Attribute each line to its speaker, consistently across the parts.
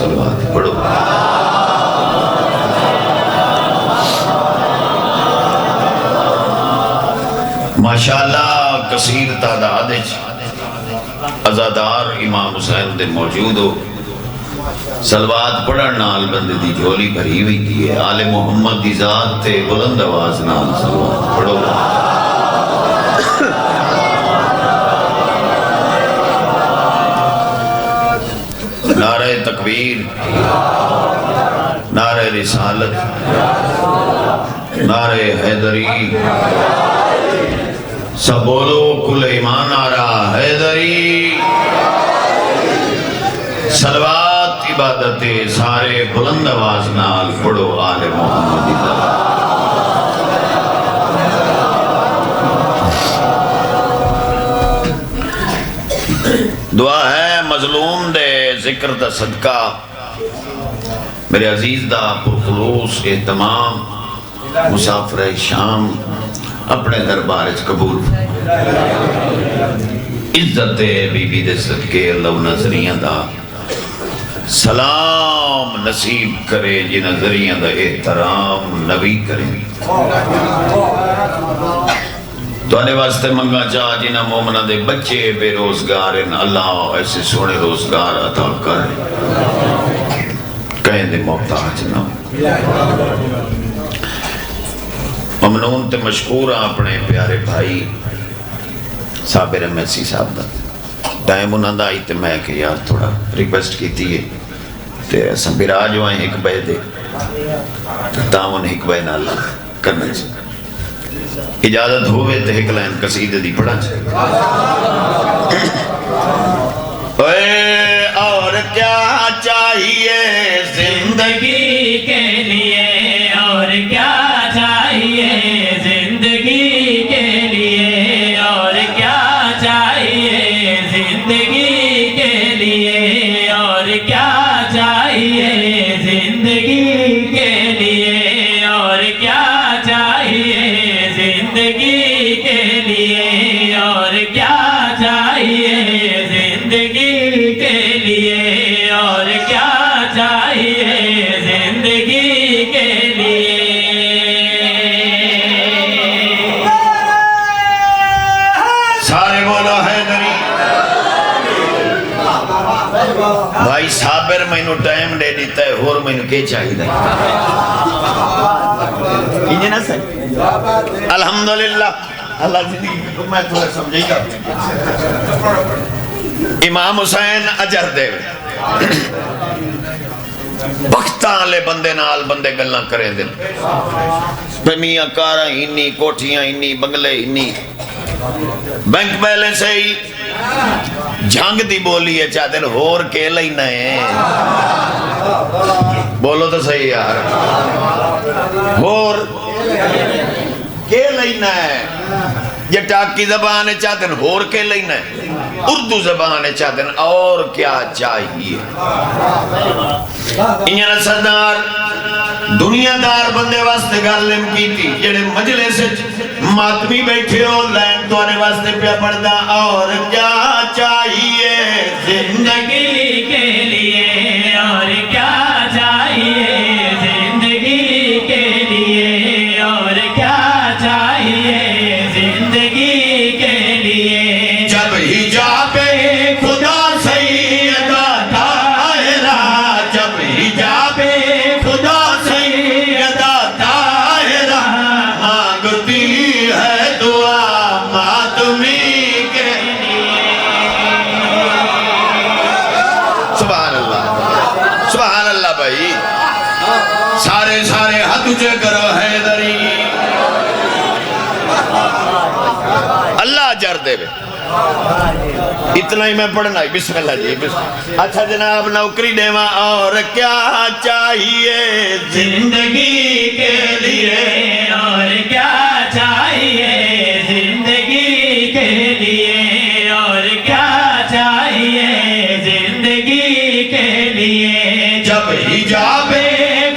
Speaker 1: صلوات پڑھو۔ ماشاءاللہ کثیر تعداد عزادار امام حسین دے موجود ہو، صلوات پڑھن نال بندے دی جھولی بھری ہوئی دی ہے۔ آل محمد دی ذات تے بلند آواز نال صلوات پڑھو۔ نعرہ تکبیر، نعرہ رسالت، نعرہ حیدری، سب بولو کل ایمان آرہ حیدری۔ صلوات عبادت سارے بلند آواز نال پڑھو آل محمد دی دعا ہے مظلوم دے ذکر دا صدقہ میرے عزیز دا پرخلوص اہتمام مسافر شام اپنے دربار قبول عزت بی بی دے صدقے اللہ نظریہ دا سلام نصیب کرے جی نظریہ دا احترام نبی کرے تو آنے واسطے منگا چاہ جنہ مومنہ دے بچے بے روزگار ان اللہ ایسے سونے روزگار عطا کر کہیں دے محتاج نہ ممنون تے مشکور اپنے پیارے بھائی صابر میسی صاحب دا ٹائم انہاں دا آئی تے میں کہ یار تھوڑا ریکویسٹ کی تھی تے اساں براج ہوئے ایک بے دے تاون ایک بے نال کرنا چاہیے اجازت ہوئے تے ایک لائن قصیدہ دی پڑھا چاہیے۔ اور کیا چاہیے زندگی کے لیے، اور کیا چاہیے زندگی کے لیے، اور کیا چاہیے زندگی کے لیے، اور کیا چاہیے زندگی کے لیے، اور کیا چاہیے زندگی کے لیے، اور کیا چاہیے زندگی کے لیے، اور کیا چاہیے زندگی کے لیے۔ سارے بولو حیدری۔ بھائی صابر میں نو ٹائم دے دیتا ہے اور میں نو کے چاہی دے انجھے نہ سکتے الحمدللہ اللہ زندگی کو میں تھوڑے سمجھے گا۔ امام حسین اجر دے بختان لے بندے نال بندے گلنا کریں دن میاں کارا ہینی کوٹھیاں ہینی بنگلے ہینی بینک بیلنس ہے ہی جھانگ دی بولی ہے چاہتے ہیں ہور کے لئی نئے بولو تو صحیح یار ہور کے لئی نئے یہ ٹاکی زبان ہے چاہتے ہیں ہور کے لئی نئے اردو زبان ہے چاہتے ہیں اور کیا چاہیے انہاں سردار دنیا دار بندے واسطے گالم کی تھی جڑے مجلے سے ماتمی بیٹھے ہو لائن تو آنے واسطے پہ پڑھدا اور کیا چاہیے زندگی کے لیے اور کیا چاہیے زندگی کے لیے اور کیا چاہیے زندگی کے لیے جب حجاب خدا سیدہ طاہرہ جب حجاب خدا سیدہ طاہرہ مانگتی ہے دعا ماتمی کے لیے سبحان اللہ بھائی سارے ہاتھ اونچے کرو حیدری اللہ اجر دے اتنا ہی میں پڑھنا ہے بسم اللہ جی اچھا جناب نوکری دیواں اور کیا چاہیے زندگی کے لیے اور کیا چاہیے زندگی کے لیے اور کیا چاہیے زندگی کے لیے جب حجاب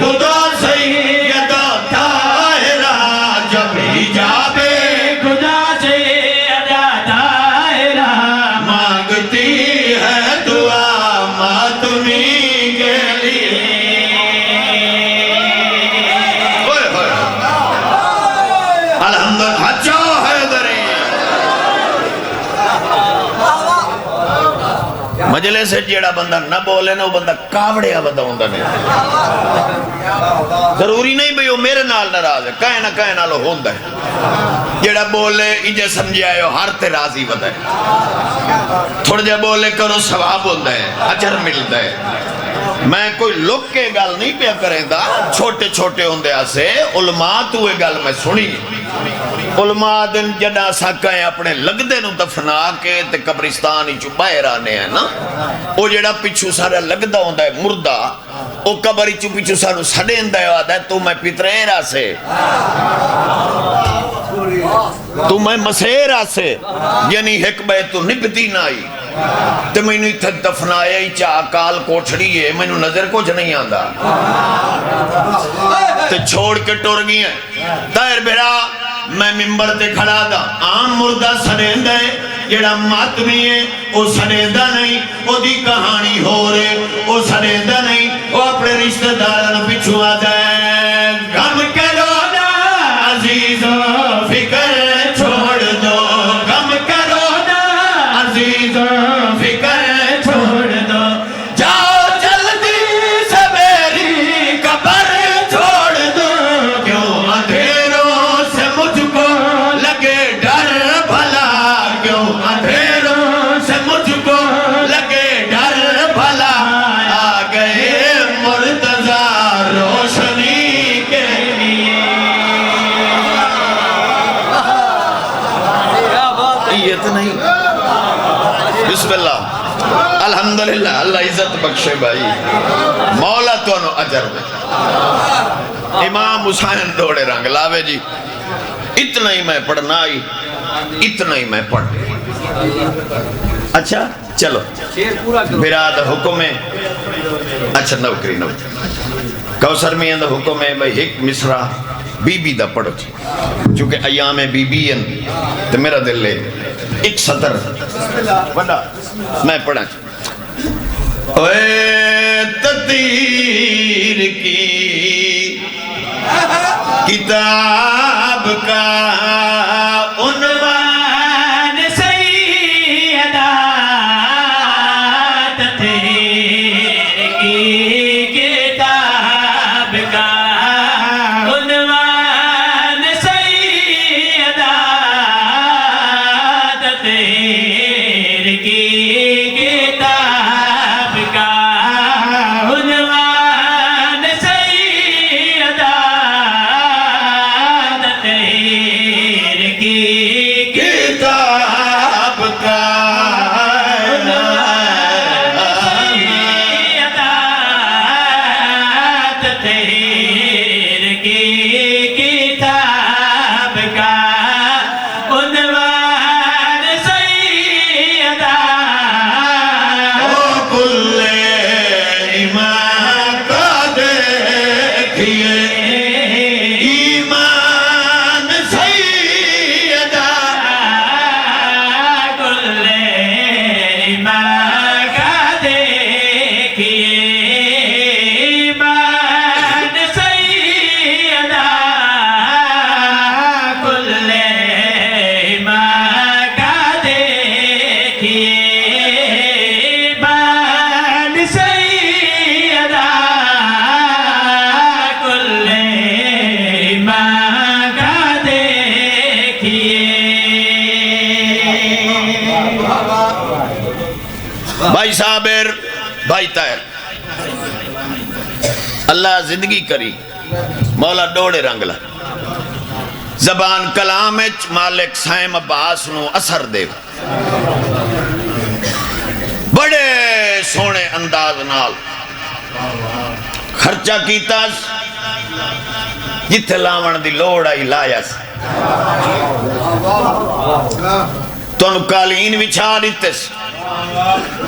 Speaker 1: خدا سیدہ طاہرہ جب حجاب خدا سیدہ طاہرہ مانگتی ہے دعا ماتمی کے مجلس سے جیڑا بندہ نہ بولے نا وہ بندہ کاوڑیا بندہ ہوندہ نہیں ضروری نہیں بھئی وہ میرے نال ناراض ہے کہیں نہ لو ہوندہ ہے جیڑا بولے اجے سمجھے آئے ہو ہر تے راضی بندہ ہے تھوڑ جے بولے کرو ثواب ہوندہ ہے اجر ملتا ہے میں کوئی لوگ کے گل نہیں پیا کریں دا چھوٹے چھوٹے ہوندے آسے علماء تو یہ گل میں سنی علماء دن جڑا ساکھیں اپنے لگ دے نو دفنا کے تے قبرستان ہی چپائے رانے ہیں نا او جڑا پچھو سارا لگ دا ہوندہ ہے مردہ او قبر ہی پچھو سارا سڑے اندہ ہے تو میں پترے را سے تو میں مسیرہ سے یعنی ایک بے تو نبتی نہ آئی تو میں نے تھا دفنایا ہی چاہ کال کوٹھڑی ہے میں نے نظر کچھ نہیں آندھا تو چھوڑ کے ٹور گئی ہیں تائر بیرا میں ممبر تے کھڑا دا عام مردہ سنیندہ ہے جڑا ماتمی ہے وہ سنیندہ نہیں وہ دی کہانی ہو رہے وہ سنیندہ نہیں وہ اپنے رشتہ داران پچھو آتا ہے غم کرو نا عزیزوں فکر چھوڑ دو غم کرو نا عزیزوں فکر چھوڑ دو جاؤ جلدی سے میری قبر چھوڑ دو کیوں اندھیروں سے مجھ کو لگے ڈر بھلا کیوں اندھیروں سے مجھ کو لگے ڈر بھلا آ گئے مرتضی روشنی کے لیے یہ تو نہیں بسم اللہ الحمدللہ اللہ عزت بخشے بھائی مولا تو انہوں اجر دے امام حسین دوڑے رنگ لاوے جی اتنا ہی میں پڑھنا آئی اتنا ہی میں پڑھ اچھا چلو براد حکم ہے اچھا نوکری کوثر میں اندہ حکم ہے بھئی ایک مصرع بی بی دا پڑھو چونکہ ایام بی بی ہیں تو میرا دل لے ایک سطر بڑا میں پڑھا اے تطیر کی کتاب کا عنوان سیدہ تطیر کی کتاب کا عنوان سیدہ تطیر کی کتاب کا عنوان سیدہ تطیر کی کتاب کا تطہیر کی کتاب کا عنوان سیدہ کل ایمان کا دیکھئے ایمان سیدہ کل ایمان کا دیکھئے بھائی صابر بھائی طاہر اللہ زندگی کری مولا ڈوڑے رنگلا زبان کلام مالک سائم عباس نو اثر دے بڑے سونے انداز نال خرچہ کیتا جتھے لاون دی لوڑ آئی لایا تو انہوں قالین وچھا دیتے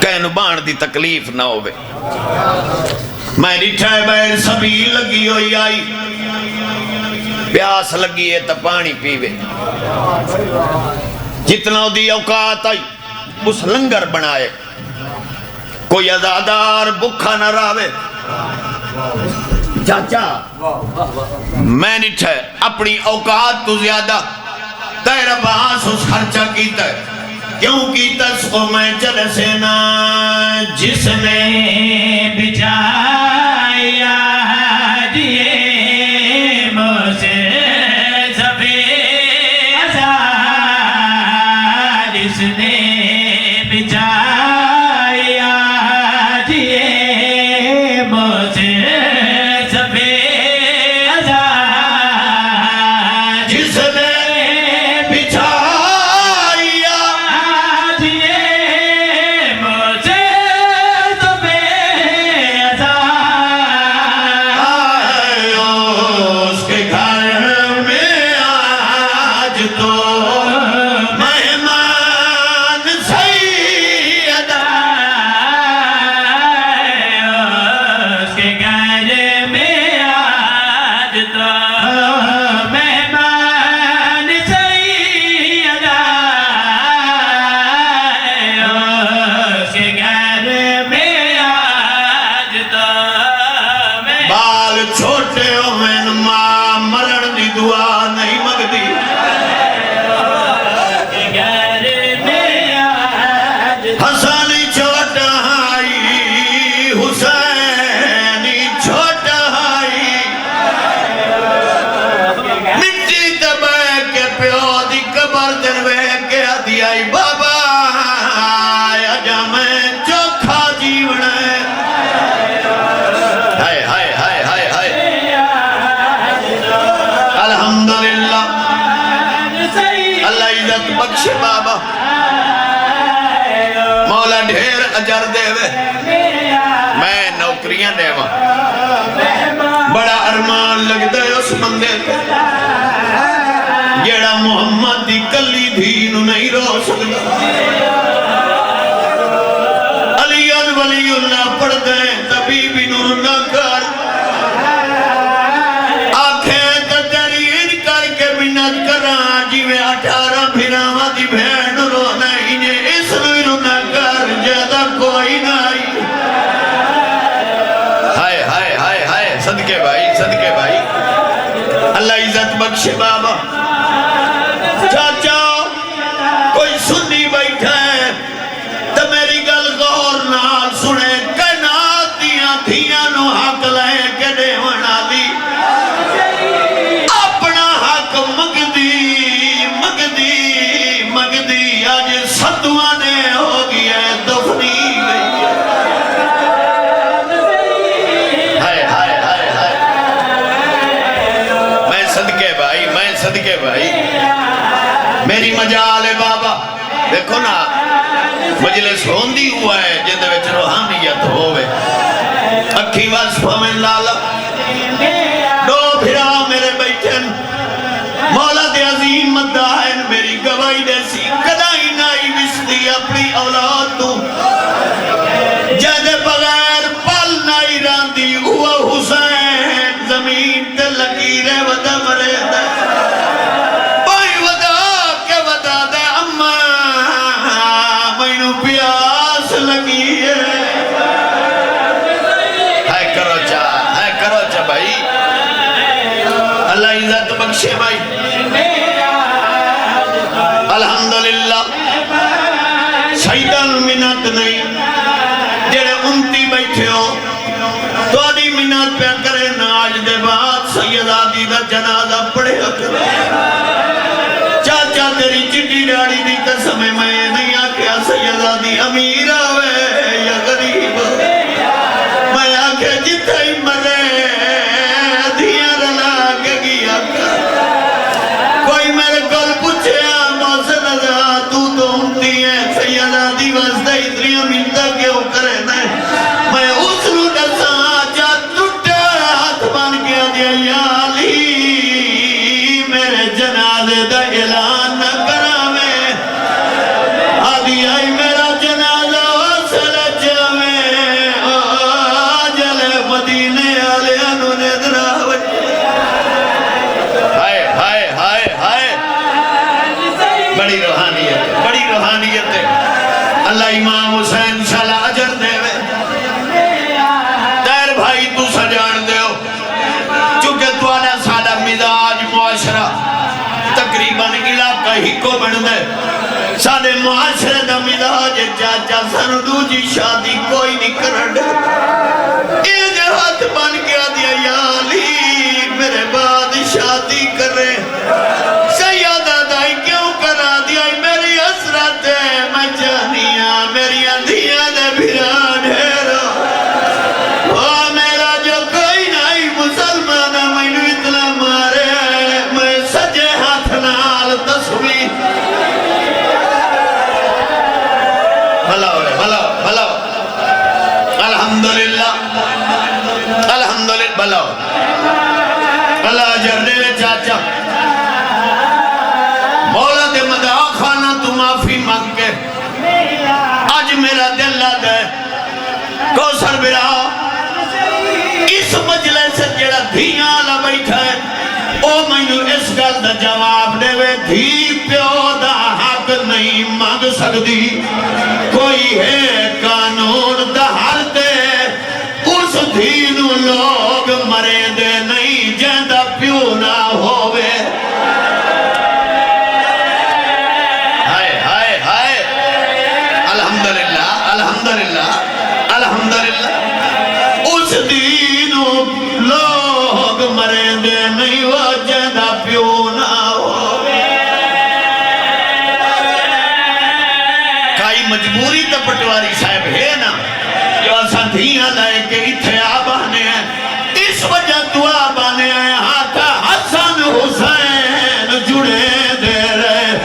Speaker 1: کہنو بان دی تکلیف نہ ہوئے میں ڈٹھائے بیر سبیل لگی ہوئی آئی پیاس لگی ہے تا پانی پیوے جتنا دی اوقات آئی اس لنگر بنائے کوئی ازادار بکھا نہ راوے چاچا میں ڈٹھائے اپنی اوقات تو زیادہ تیرا باس اس خرچہ کیتا ہے کیوں کی تس کو میں چل سینا جس نے بچایا دیے مجھے سبے ازار جس نے بچایا دیے مجھے سبے ازار جس نے بچایا دیے مجھے سبے ازار اس کے گھر میں آج تو مہمان سیدہ اس کے گھر میں آج تو مہمان سیدہ اس کے گھر میں آج تو بال چھوٹے ہوئے ماں مرن دی دعا نہیں مگدی حسنی چھوٹا ہائی حسینی چھوٹا ہائی مٹی دبے کے پیو دی قبر دنوے کے آدھی آئی بابا آجا میں چوکھا جیونا ہے ہائے ہائے ہائے ہائے ہائے الحمدللہ اللہ عزت بخشے بابا مولا ڈھیر اجر دے وے میں نوکریاں دے وہاں بڑا ارمان لگ دے اس بندے جیڑا محمد دی کلی دھینو نہیں رو سکتا علی ولی اللہ پڑھ دے طبیبی نور نہ کر آنکھیں تدرین کر کے منت کران جیوے 18 بھراواں دی بھین رو نہیں اس نور نہ کر جیدہ کوئی نہیں ہائے ہائے ہائے ہائے صدقے بھائی اللہ عزت بخشے بابا چاچا کوئی سنی بیٹھا ہے تو میری گل غور نال سنے کائنات دیاں دھیاں نو حق لے کے دیونا دی اپنا حق مگدی آج ستوانے ہو گیا دفنی گئی ہائے ہائے ہائے ہائے میں صدقے بھائی میری مجال ہے بابا دیکھو نا مجلس ہوندی ہوا ہے جن دے وچ روحانیت ہوئے اکھی وصفہ میں لالا دو بھرا میرے بیٹھن مولا دے عظیم مدائن میری گواہی دے سی کدائی نائی وستی اپنی اولاد تو جد بغیر پل نائی راندی ہوا حسین زمین تے لکیرے ودا مرے دے بائی ودا کے ودا دے اممہ مینو پیاس لگی ہے ہائے کرو چا بھائی اللہ عزت بخشے بھائی الحمدللہ شیطان منت نہیں جڑے انتی بیٹھے ہو تو آدھی منت پہ کرے ناج دے بعد سید آدھی دا جنازہ پڑھے کرے چاچا تیری چٹی ڈاڑی دی قسم میں نہیں آکھیا سید آدھی امیر آوے یا غریب میں آکھے جتھا ہی مرے دھیاں رلا کے گیا کوئی میرے کل پوچھے موسن ازا تو انتی ہے سید آدھی واسطہ اتنی امینتا کیوں کرے میں اس نو ڈسا جا ٹوٹا ہاتھ بان کیا دیا یا علی میرے جنازے دا اعلان نہ کرا میں آدھی آئی میرا جنازہ وصل جامے آجل مدینے آلے انہوں نے دراوے ہائے بڑی روحانیت ہے اللہ امام حسین شالا اجر دے وے تیر بھائی تو سجان دے ہو چونکہ تو آنا سادہ مزاج معاشرہ تقریباً علاقہ ہی کو بڑھ دے سارے معاشرے دا مزاج چاچا سانو دوجی شادی کوئی نہیں کرن دے یہ جو ہاتھ بن کے دیا یا علی میرے بعد شادی کرے سیدہ دائی کیوں کرا دیا میری حسرت ہے میں جانیاں میری اندھیاں دے بھیران ہے میرا جو کوئی نہیں مسلمان میں اتنا مارے میں سجے ہاتھ نال تصویر بھلا الحمدللہ بھلا اللہ جردے وے چاچا مولا دے مدعا خانہ تو معافی مانگ کے آج میرا دل لگ ہے کوثر برا اس مجلس سے جڑا دھیاں آلا بیٹھا ہے او میں نے اس گل دا جواب دے وے دھی پیو دا حق نہیں مانگ سکتی کوئی ہے قانون دا ہر دے اس دھینو لوگ مرے دے نہیں جیندہ پیو نہ ہووے ہائے ہائے ہائے الحمدللہ الحمدللہ الحمدللہ اس دینو لوگ مرے دے نہیں وہ جیندہ پیو نہ ہووے کائی مجبوری تا پٹواری صاحب ہے نا جو اساں دھیاں لائے کہ اتھے آبانے ہیں اس وجہ دعا بانے ہیں ہاتھا حسن حسین جڑے دے رہے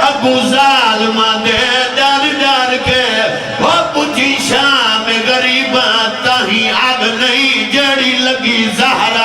Speaker 1: ابو ظالمہ دے ڈر ڈر کے وہ پچھی شام غریباں تاہی آگ نہیں جڑی لگی زہر